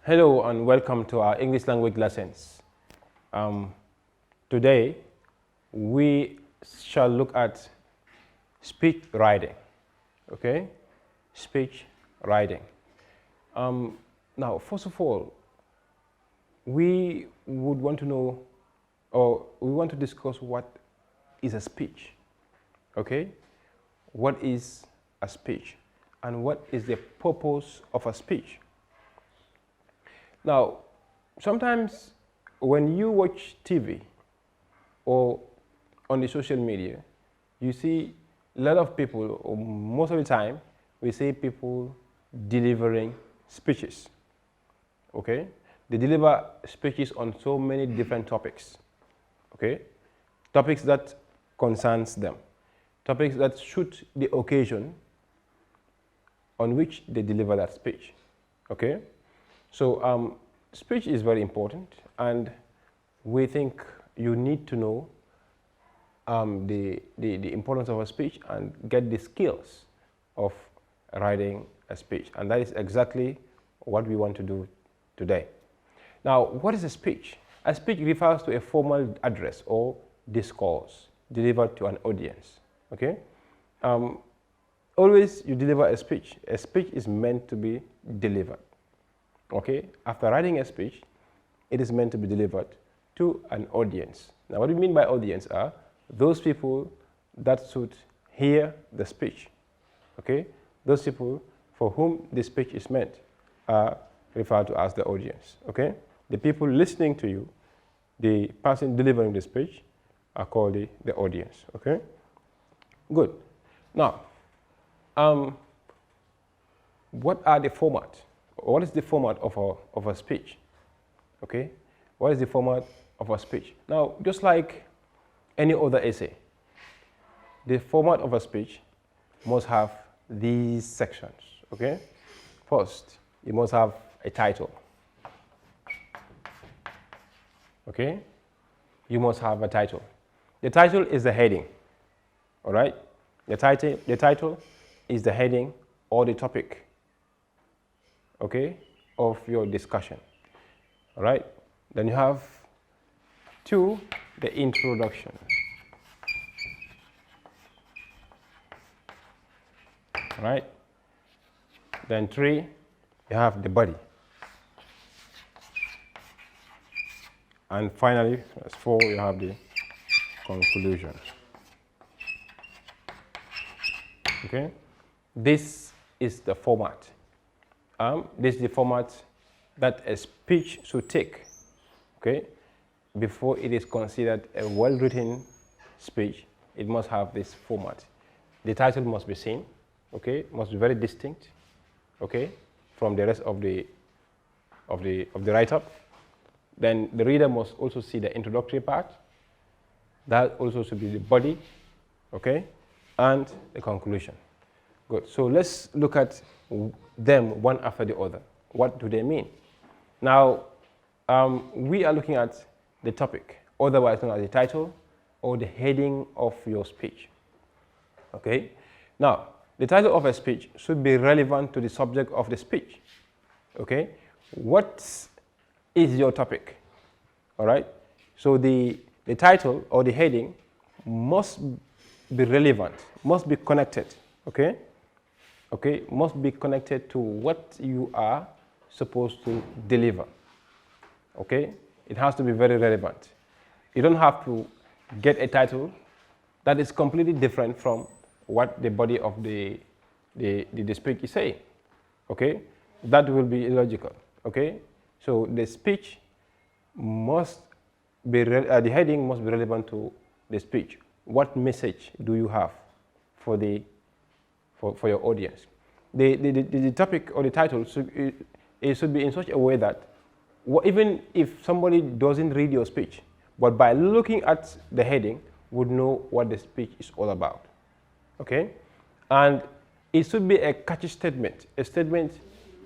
Hello and welcome to our English language lessons. Today we shall look at speech writing. Okay, speech writing. Now, first of all, we would want to know, or we want to discuss what is a speech. Okay, what is a speech, and what is the purpose of a speech? Now, sometimes when you watch TV or on the social media, you see a lot of people, or most of the time, we see people delivering speeches. Okay? They deliver speeches on so many different topics. Okay? Topics that concerns them. Topics that suit the occasion on which they deliver that speech. Okay? So speech is very important, and we think you need to know the importance of a speech and get the skills of writing a speech. And that is exactly what we want to do today. Now, what is a speech? A speech refers to a formal address or discourse delivered to an audience. Okay? Always you deliver a speech is meant to be delivered. Okay, after writing a speech, it is meant to be delivered to an audience. Now, what we mean by audience are those people that should hear the speech. Okay, those people for whom the speech is meant are referred to as the audience. Okay, the people listening to you, the person delivering the speech, are called the audience. Okay, good. Now, what are the format? What is the format of a speech? Okay, what is the format of a speech? Now, just like any other essay, the format of a speech must have these sections. Okay, first, you must have a title. Okay, you must have a title. The title is the heading. All right, the title is the heading or the topic. Okay, of your discussion. All right, then you have 2, the introduction. All right, then 3, you have the body, and finally, as 4, you have the conclusion. Okay, this is the format. This is the format that a speech should take, okay? Before it is considered a well-written speech, it must have this format. The title must be seen, okay? Must be very distinct, okay, from the rest of the write-up. Then the reader must also see the introductory part. That also should be the body, okay, and the conclusion. Good. So let's look at them one after the other. What do they mean? Now, we are looking at the topic, otherwise known as the title or the heading of your speech. Okay? Now, the title of a speech should be relevant to the subject of the speech. Okay? What is your topic? All right? So the title or the heading must be relevant, must be connected. Okay? Okay, must be connected to what you are supposed to deliver. Okay, it has to be very relevant. You don't have to get a title that is completely different from what the body of the speech is saying. Okay, that will be illogical. Okay, so the speech must be the heading must be relevant to the speech. What message do you have for your audience? The topic or the title should be in such a way that even if somebody doesn't read your speech, but by looking at the heading, would know what the speech is all about. Okay? And it should be a catchy statement, a statement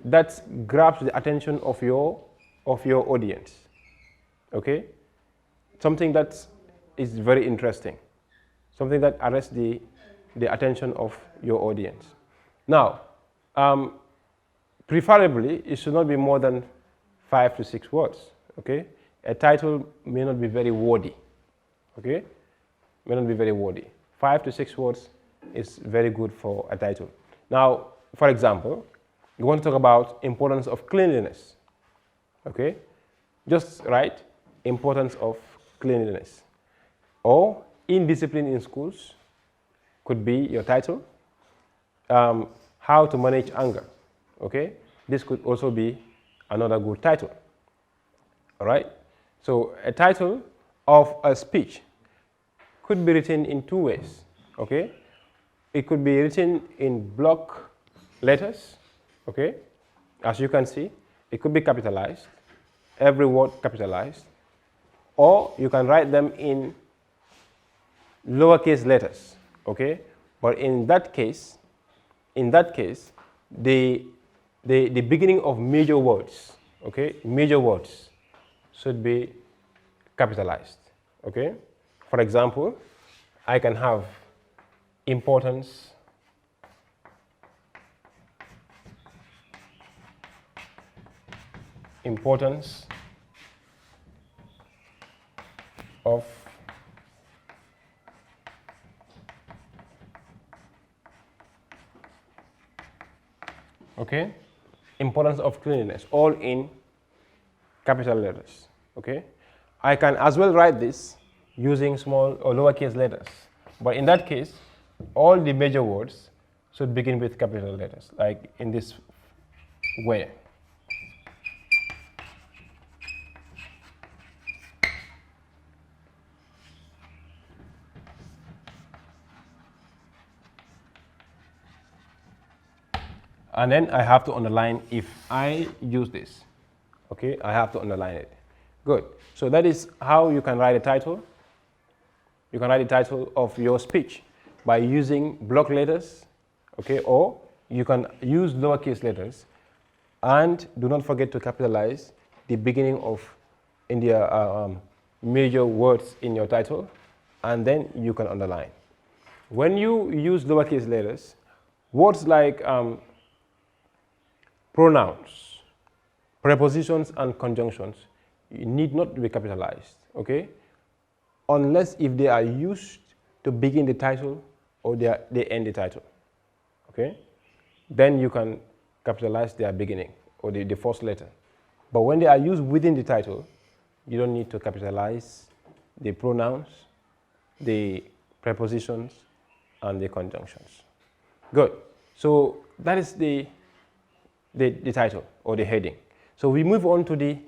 that grabs the attention of your audience. Okay? Something that is very interesting, something that arrests the attention of your audience. Now, preferably, it should not be more than 5 to 6 words. Okay, a title may not be very wordy. Okay, may not be very wordy. 5 to 6 words is very good for a title. Now, for example, you want to talk about importance of cleanliness. Okay, just write importance of cleanliness. Or indiscipline in schools could be your title. How to manage anger. Okay, this could also be another good title. All right, so a title of a speech could be written in 2 ways. Okay, it could be written in block letters. Okay, as you can see, it could be capitalized, every word capitalized, or you can write them in lowercase letters. Okay, but in that case, the beginning of major words, okay, major words should be capitalized. Okay, for example, I can have importance of okay, importance of cleanliness, all in capital letters. Okay, I can as well write this using small or lowercase letters, but in that case, all the major words should begin with capital letters, like in this way. And then I have to underline if I use this. Okay, I have to underline it. Good. So that is how you can write a title. You can write the title of your speech by using block letters, okay, or you can use lowercase letters, and do not forget to capitalize the beginning of major words in your title, and then you can underline. When you use lowercase letters, words like pronouns, prepositions, and conjunctions need not be capitalized, okay? Unless if they are used to begin the title or they end the title, okay? Then you can capitalize their beginning or the first letter. But when they are used within the title, you don't need to capitalize the pronouns, the prepositions, and the conjunctions. Good. So that is the title or the heading. So we move on to the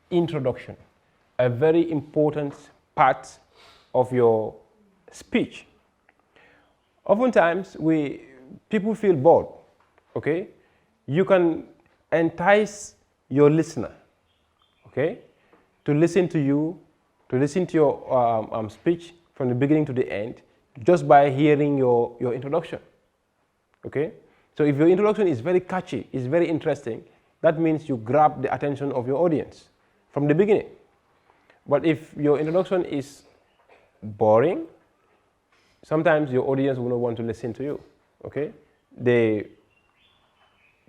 introduction, a very important part of your speech. Oftentimes, people feel bored, okay? You can entice your listener, okay, to listen to you, to listen to your speech from the beginning to the end, just by hearing your introduction, okay? So if your introduction is very catchy, is very interesting, that means you grab the attention of your audience from the beginning. But if your introduction is boring, sometimes your audience will not want to listen to you, okay? They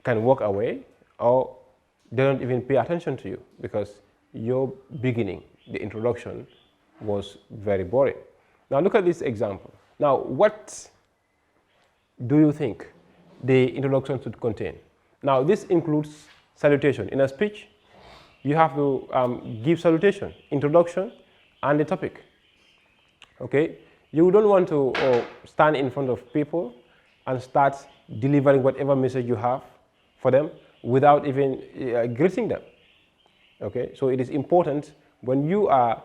can walk away, or they don't even pay attention to you because your beginning, the introduction, was very boring. Now look at this example. Now, what do you think the introduction should contain? Now, this includes salutation. In a speech, you have to give salutation, introduction, and the topic. Okay? You don't want to stand in front of people and start delivering whatever message you have for them without even greeting them. Okay? So it is important when you are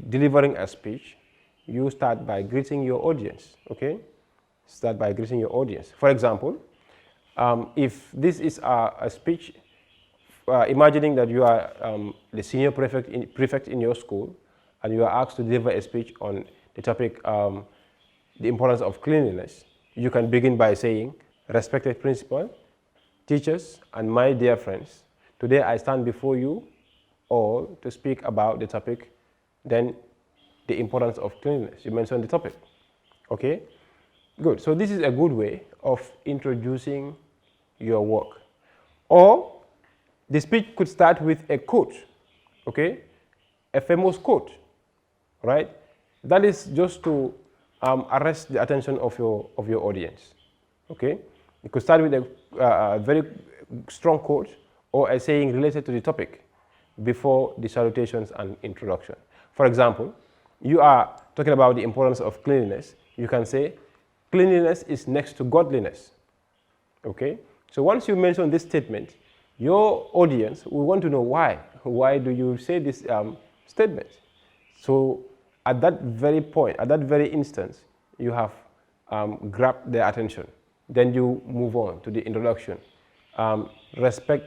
delivering a speech, you start by greeting your audience. Okay? Start by greeting your audience. For example, if this is a speech, imagining that you are the senior prefect in your school, and you are asked to deliver a speech on the topic, the importance of cleanliness, you can begin by saying, "Respected principal, teachers, and my dear friends, today I stand before you all to speak about the topic," then the importance of cleanliness. You mention the topic. Okay? Good. So this is a good way of introducing your work. Or The speech could start with a quote, okay, a famous quote, right? That is just to arrest the attention of your audience, okay? You could start with a very strong quote or a saying related to the topic before the salutations and introduction. For example, you are talking about the importance of cleanliness. You can say, cleanliness is next to godliness, okay? So once you mention this statement, your audience will want to know why. Why do you say this statement? So at that very point, at that very instance, you have grabbed their attention. Then you move on to the introduction.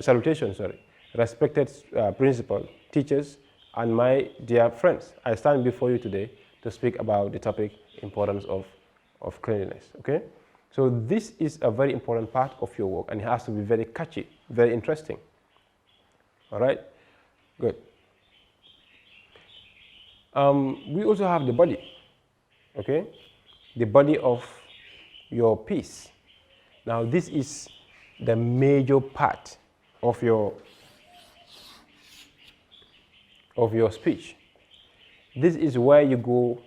Salutation, sorry. Respected principal, teachers, and my dear friends, I stand before you today to speak about the topic, importance of cleanliness, okay? So this is a very important part of your work, and it has to be very catchy, very interesting. All right? Good. We also have the body, okay? The body of your piece. Now, this is the major part of your speech. This is where you go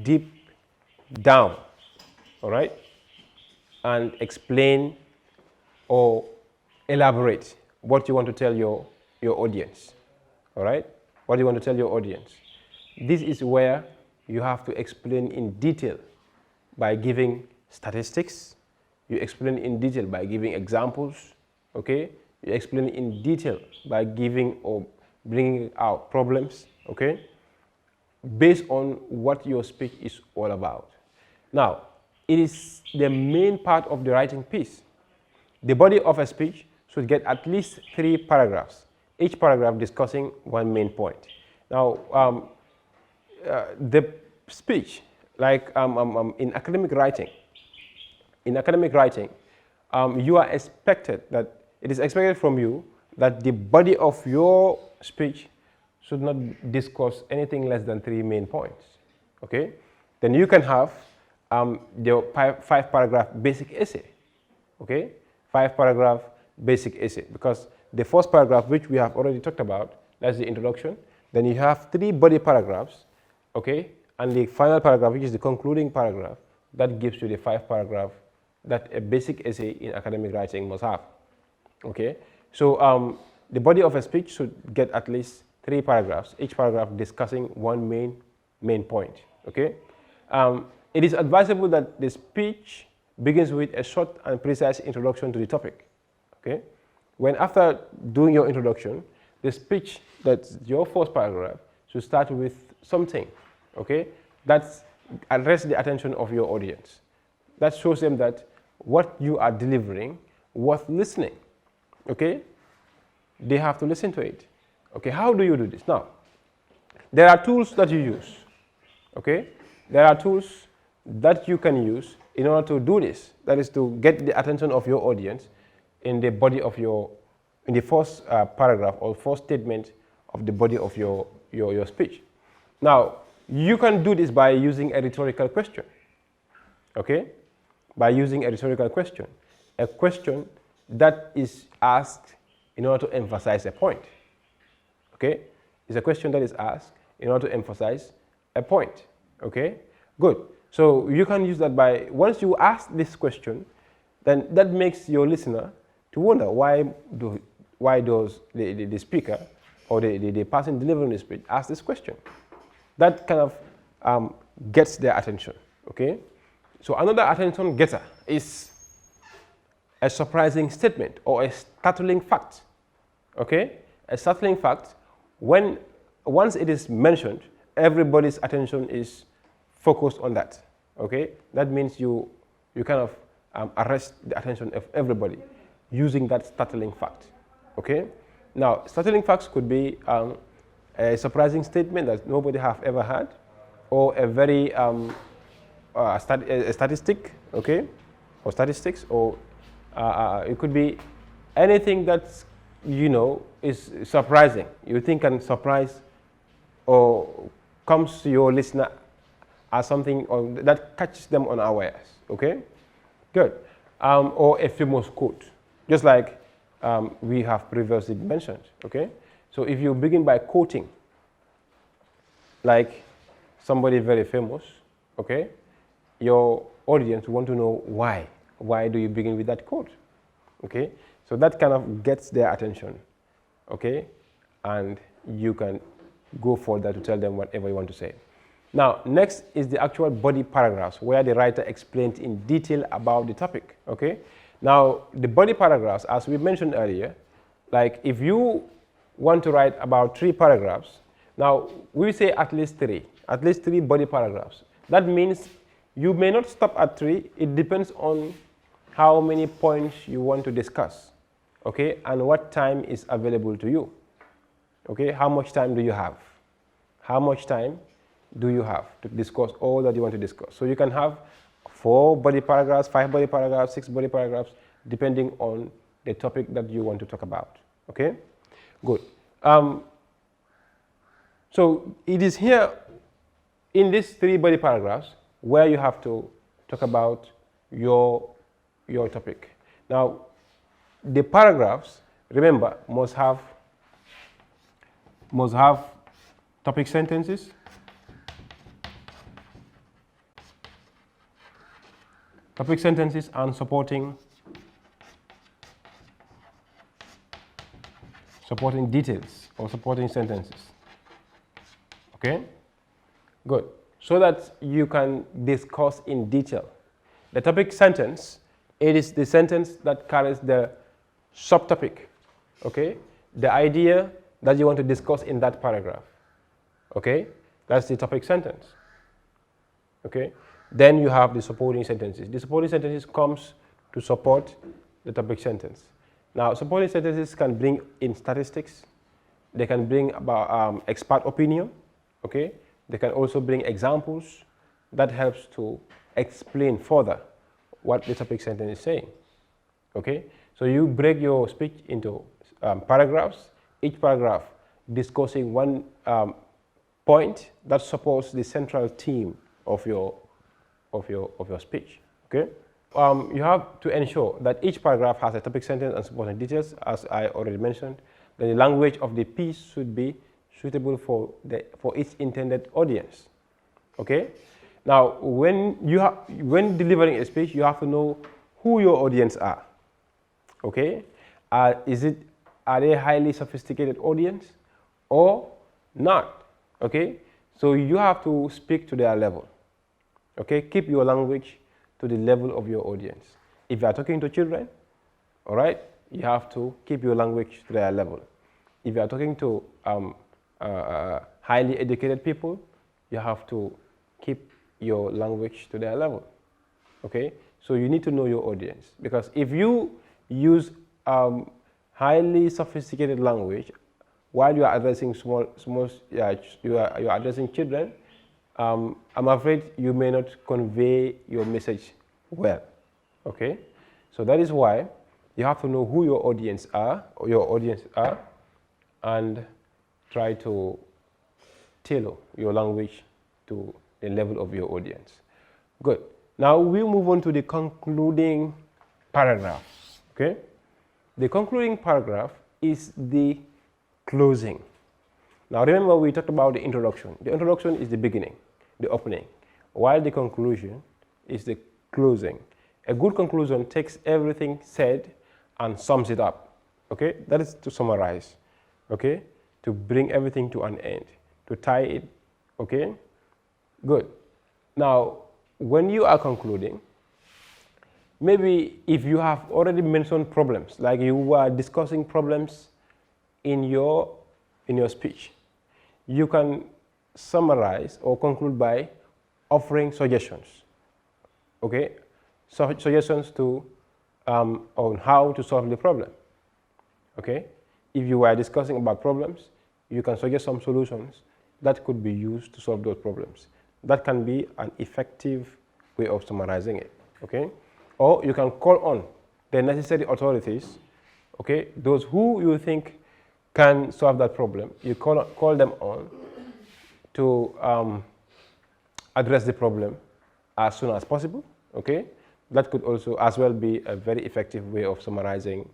deep down, all right? And explain or elaborate what you want to tell your audience, all right? What you want to tell your audience. This is where you have to explain in detail by giving statistics. You explain in detail by giving examples, okay? You explain in detail by giving or bringing out problems, okay? Based on what your speech is all about. Now, it is the main part of the writing piece. The body of a speech should get at least 3 paragraphs, each paragraph discussing one main point. Now, the speech, like in academic writing, you are expected that it is expected from you that the body of your speech should not discuss anything less than 3 main points, okay? Then you can have the 5-paragraph basic essay, okay? 5-paragraph basic essay, because the first paragraph, which we have already talked about, that's the introduction. Then you have 3 body paragraphs, okay? And the final paragraph, which is the concluding paragraph, that gives you the 5-paragraph that a basic essay in academic writing must have, okay? So the body of a speech should get at least 3 paragraphs, each paragraph discussing one main point, okay? It is advisable that the speech begins with a short and precise introduction to the topic, okay? When after doing your introduction, the speech, that's your first paragraph, should start with something, okay? That's address the attention of your audience. That shows them that what you are delivering worth listening, okay? They have to listen to it. Okay, how do you do this? Now, there are tools that you use, okay? There are tools that you can use in order to do this. That is to get the attention of your audience in the body of in the first paragraph or first statement of the body of your speech. Now, you can do this by using a rhetorical question, okay? By using a rhetorical question. A question that is asked in order to emphasize a point, okay? It's a question that is asked in order to emphasize a point, okay? Good. So you can use that by, once you ask this question, then that makes your listener to wonder why does the speaker or the person delivering the speech ask this question. That kind of gets their attention, okay? So another attention getter is a surprising statement or a startling fact, okay? A startling fact, once it is mentioned, everybody's attention is focused on that, okay? That means you kind of arrest the attention of everybody using that startling fact, okay? Now, startling facts could be a surprising statement that nobody have ever had, or a very a statistic, okay, or statistics, or it could be anything that's, you know, is surprising. You think can surprise or comes to your listener as something that catches them unawares, okay? Good. Or a famous quote. Just like we have previously mentioned, okay? So if you begin by quoting, like somebody very famous, okay, your audience want to know why. Why do you begin with that quote? Okay, so that kind of gets their attention, okay, and you can go further to tell them whatever you want to say. Now, next is the actual body paragraphs where the writer explains in detail about the topic, okay? Now, the body paragraphs, as we mentioned earlier, like if you want to write about 3 paragraphs, now we say at least 3 body paragraphs. That means you may not stop at 3, it depends on how many points you want to discuss, okay, and what time is available to you, okay, how much time do you have? How much time do you have to discuss all that you want to discuss? So you can have 4 body paragraphs, 5 body paragraphs, 6 body paragraphs, depending on the topic that you want to talk about, okay? Good. So it is here in these 3 body paragraphs where you have to talk about your topic. Now, the paragraphs, remember, must have topic sentences, and supporting details or supporting sentences. Okay? Good. So that you can discuss in detail. The topic sentence, it is the sentence that carries the subtopic, okay? The idea that you want to discuss in that paragraph, okay? That's the topic sentence, okay? Then you have the supporting sentences. The supporting sentences comes to support the topic sentence. Now, supporting sentences can bring in statistics. They can bring about expert opinion, okay? They can also bring examples that helps to explain further what the topic sentence is saying, okay? So you break your speech into paragraphs, each paragraph discussing one point that supports the central theme of your speech, okay? You have to ensure that each paragraph has a topic sentence and supporting details, as I already mentioned. Then the language of the piece should be suitable for its intended audience, okay? Now, when delivering a speech, you have to know who your audience are, okay? Are they highly sophisticated audience or not, okay? So you have to speak to their level, okay? Keep your language to the level of your audience. If you are talking to children, all right, you have to keep your language to their level. If you are talking to highly educated people, you have to keep your language to their level, okay? So you need to know your audience, because if you use highly sophisticated language while you are addressing you are addressing children, I'm afraid you may not convey your message well, okay? So that is why you have to know who your audience are, and try to tailor your language to the level of your audience. Good. Now we'll move on to the concluding paragraph, okay? The concluding paragraph is the closing. Now remember, we talked about the introduction. The introduction is the beginning, the opening, while the conclusion is the closing. A good conclusion takes everything said and sums it up, okay? That is to summarize, okay? To bring everything to an end, to tie it, okay? Good. Now, when you are concluding, maybe if you have already mentioned problems, like you were discussing problems in your speech, you can summarize or conclude by offering suggestions, okay? So suggestions to on how to solve the problem, okay? If you were discussing about problems, you can suggest some solutions that could be used to solve those problems. That can be an effective way of summarizing it, okay? Or you can call on the necessary authorities, okay? Those who you think can solve that problem, you call them on to address the problem as soon as possible, okay? That could also as well be a very effective way of summarizing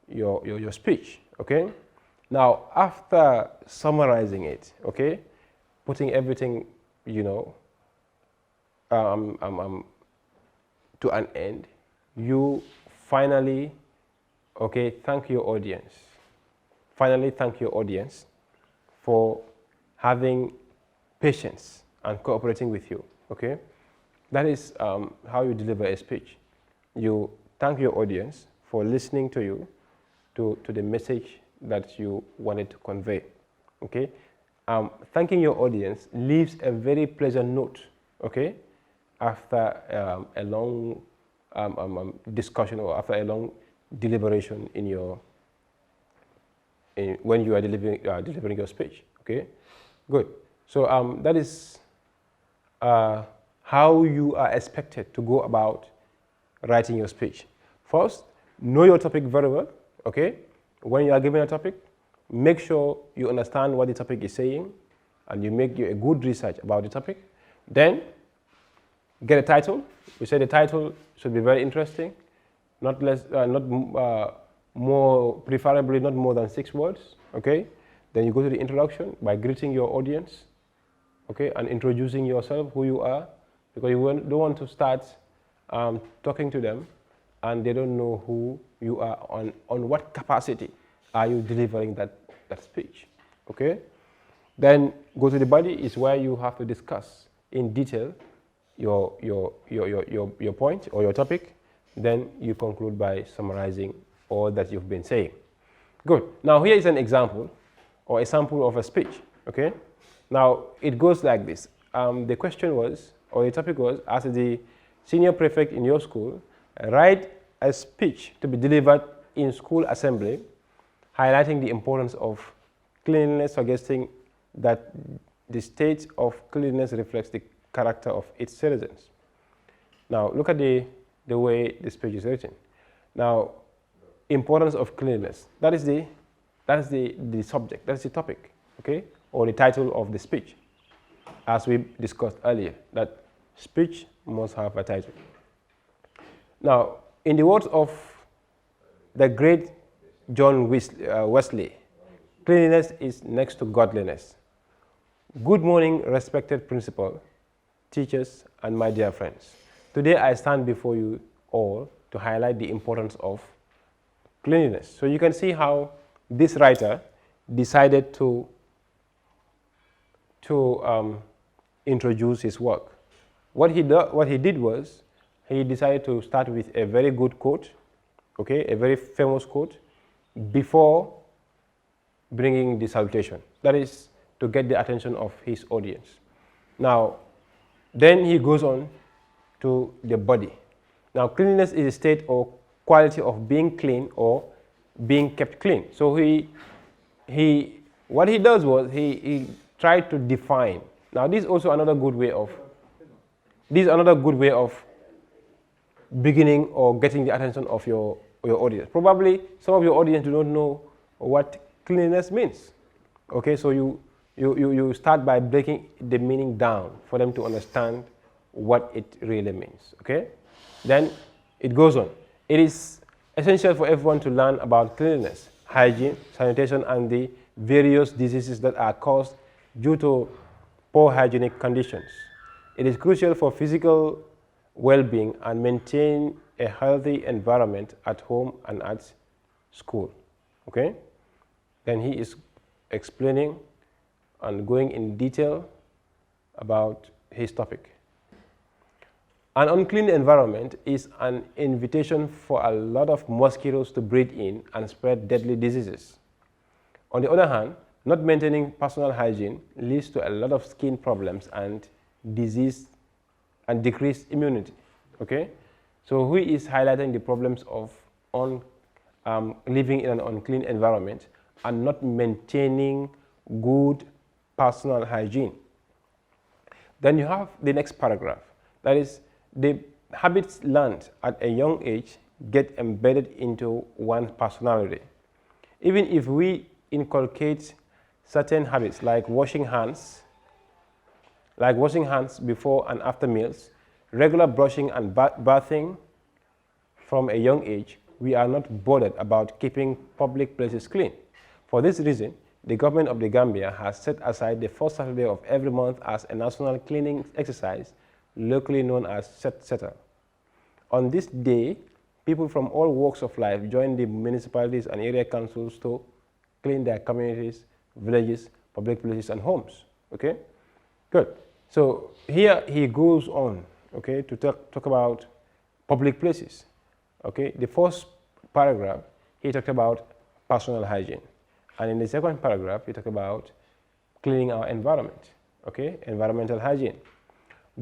your speech, okay? Now, after summarizing it, okay, putting everything, you know, to an end, you finally, okay, thank your audience. Finally, thank your audience for having patience and cooperating with you, okay? That is how you deliver a speech. You thank your audience for listening to you, to the message that you wanted to convey, okay? Thanking your audience leaves a very pleasant note, okay? After a long discussion or after a long deliberation when you are delivering your speech, okay? Good. So that is how you are expected to go about writing your speech. First, know your topic very well, okay? When you are given a topic, make sure you understand what the topic is saying and you make a good research about the topic. Then, get a title. We say the title should be very interesting, preferably not more than 6 words, okay? Then you go to the introduction by greeting your audience, okay, and introducing yourself, who you are, because you don't want to start talking to them and they don't know who you are, on what capacity are you delivering that speech, okay? Then go to the body, is where you have to discuss in detail your point or your topic. Then you conclude by summarizing all that you've been saying. Good. Now here is an example or a sample of a speech, okay? Now it goes like this. The question was, or the topic was, as the senior prefect in your school, write a speech to be delivered in school assembly highlighting the importance of cleanliness, suggesting that the state of cleanliness reflects the character of its citizens. Now look at the way the speech is written. Now, importance of cleanliness, that is the subject, that's the topic, okay, or the title of the speech, as we discussed earlier, that speech must have a title. Now, in the words of the great John Wesley, cleanliness is next to godliness. Good morning, respected principal, teachers, and my dear friends. Today I stand before you all to highlight the importance of cleanliness. So you can see how this writer decided to introduce his work. What he did was, he decided to start with a very good quote, okay, a very famous quote, before bringing the salutation. That is to get the attention of his audience. Now, then he goes on to the body. Now, cleanliness is a state or quality of being clean or being kept clean. So what he does was he tried to define. Now, this is also another good way of beginning or getting the attention of your audience. Probably some of your audience do not know what cleanliness means. Okay, so you start by breaking the meaning down for them to understand what it really means, okay? Then it goes on. It is essential for everyone to learn about cleanliness, hygiene, sanitation, and the various diseases that are caused due to poor hygienic conditions. It is crucial for physical well-being and maintain a healthy environment at home and at school, okay? Then he is explaining and going in detail about his topic. An unclean environment is an invitation for a lot of mosquitoes to breed in and spread deadly diseases. On the other hand, not maintaining personal hygiene leads to a lot of skin problems and disease and decreased immunity, okay? So he is highlighting the problems of living in an unclean environment and not maintaining good personal hygiene. Then you have the next paragraph. That is, the habits learned at a young age get embedded into one's personality. Even if we inculcate certain habits like washing hands before and after meals, regular brushing and bathing from a young age, we are not bothered about keeping public places clean. For this reason, the government of the Gambia has set aside the first Saturday of every month as a national cleaning exercise, locally known as Set Setter. On this day, people from all walks of life join the municipalities and area councils to clean their communities, villages, public places, and homes. Okay, good. So here he goes on, okay, to talk about public places. Okay, the first paragraph, he talked about personal hygiene. And in the second paragraph, he talked about cleaning our environment, okay, environmental hygiene.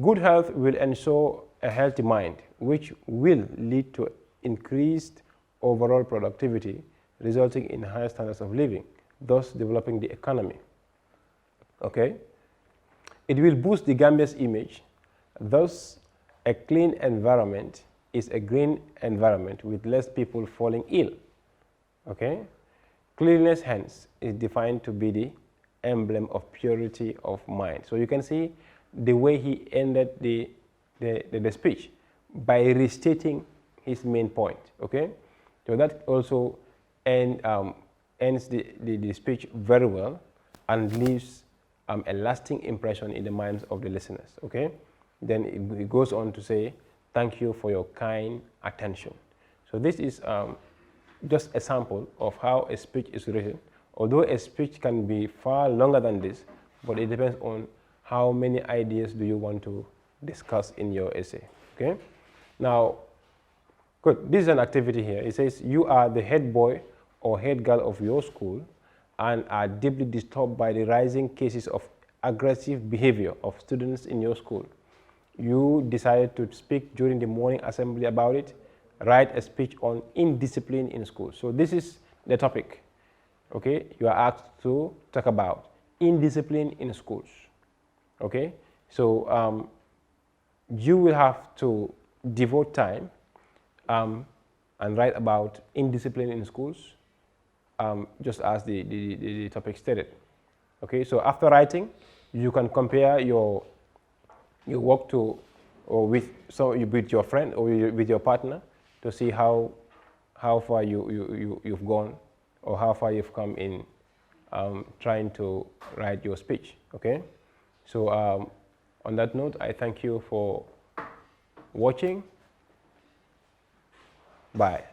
Good health will ensure a healthy mind, which will lead to increased overall productivity, resulting in higher standards of living, thus developing the economy, okay. It will boost the Gambia's image, thus a clean environment is a green environment with less people falling ill, okay. Cleanliness, hence, is defined to be the emblem of purity of mind. So you can see the way he ended the speech by restating his main point, okay? So that also ends the speech very well and leaves a lasting impression in the minds of the listeners, okay? Then it goes on to say, thank you for your kind attention. So this is just a sample of how a speech is written. Although a speech can be far longer than this, but it depends on how many ideas do you want to discuss in your essay, okay? Now, good, this is an activity here. It says, you are the head boy or head girl of your school and are deeply disturbed by the rising cases of aggressive behavior of students in your school. You decided to speak during the morning assembly about it. Write a speech on indiscipline in school. So this is the topic, okay? You are asked to talk about indiscipline in schools, okay? So you will have to devote time and write about indiscipline in schools, just as the topic stated, okay? So after writing, you can compare your work to, or with your friend or with your partner, to see how far you've gone or how far you've come in trying to write your speech, okay? So on that note, I thank you for watching. Bye.